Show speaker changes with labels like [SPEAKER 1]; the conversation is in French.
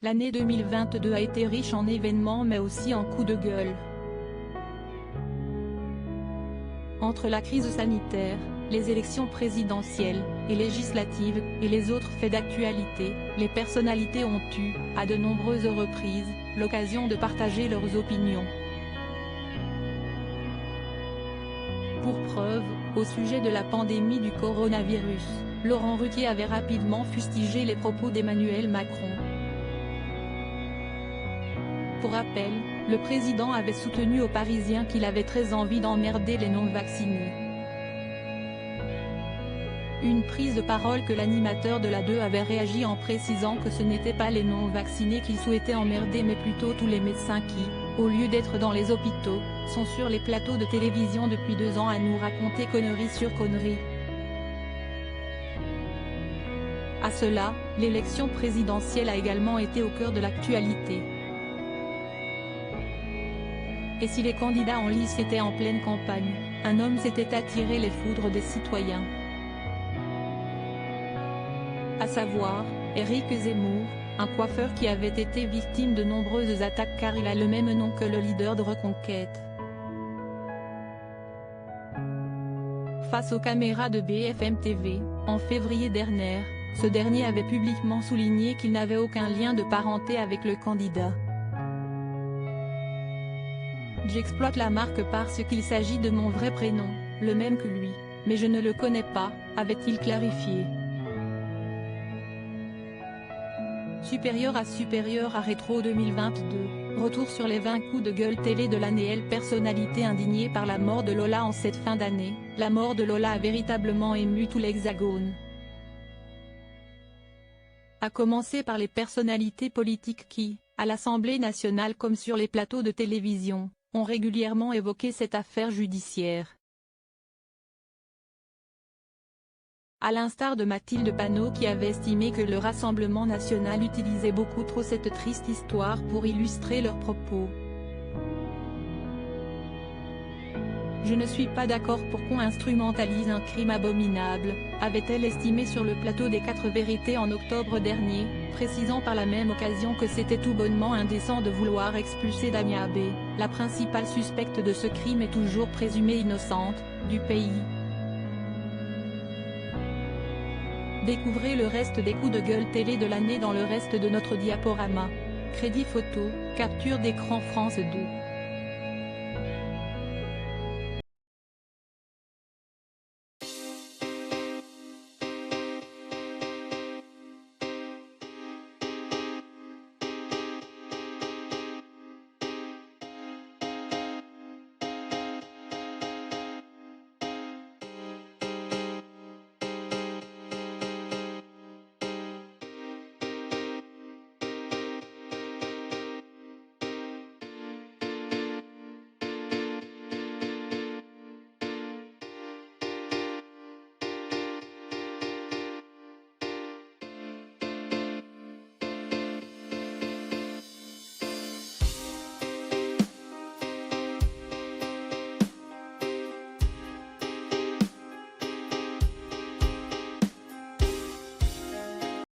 [SPEAKER 1] L'année 2022 a été riche en événements mais aussi en coups de gueule. Entre la crise sanitaire, les élections présidentielles et législatives, et les autres faits d'actualité, les personnalités ont eu, à de nombreuses reprises, l'occasion de partager leurs opinions. Pour preuve, au sujet de la pandémie du coronavirus, Laurent Ruquier avait rapidement fustigé les propos d'Emmanuel Macron. Pour rappel, le président avait soutenu aux Parisiens qu'il avait très envie d'emmerder les non-vaccinés. Une prise de parole que l'animateur de la 2 avait réagi en précisant que ce n'étaient pas les non-vaccinés qu'il souhaitait emmerder mais plutôt tous les médecins qui, au lieu d'être dans les hôpitaux, sont sur les plateaux de télévision depuis 2 ans à nous raconter conneries sur conneries. À cela, l'élection présidentielle a également été au cœur de l'actualité. Et si les candidats en lice étaient en pleine campagne, un homme s'était attiré les foudres des citoyens. À savoir, Éric Zemmour, un coiffeur qui avait été victime de nombreuses attaques car il a le même nom que le leader de Reconquête. Face aux caméras de BFM TV, en février dernier, ce dernier avait publiquement souligné qu'il n'avait aucun lien de parenté avec le candidat. J'exploite la marque parce qu'il s'agit de mon vrai prénom, le même que lui, mais je ne le connais pas, avait-il clarifié. Supérieur à Rétro 2022, retour sur les 20 coups de gueule télé de l'année. Personnalité indignée par la mort de Lola en cette fin d'année, la mort de Lola a véritablement ému tout l'Hexagone. À commencer par les personnalités politiques qui, à l'Assemblée nationale comme sur les plateaux de télévision, ont régulièrement évoqué cette affaire judiciaire. À l'instar de Mathilde Panot qui avait estimé que le Rassemblement national utilisait beaucoup trop cette triste histoire pour illustrer leurs propos. Je ne suis pas d'accord pour qu'on instrumentalise un crime abominable, avait-elle estimé sur le plateau des 4 vérités en octobre dernier, précisant par la même occasion que c'était tout bonnement indécent de vouloir expulser Damia B, la principale suspecte de ce crime et toujours présumée innocente, du pays. Découvrez le reste des coups de gueule télé de l'année dans le reste de notre diaporama. Crédit photo, capture d'écran France 2.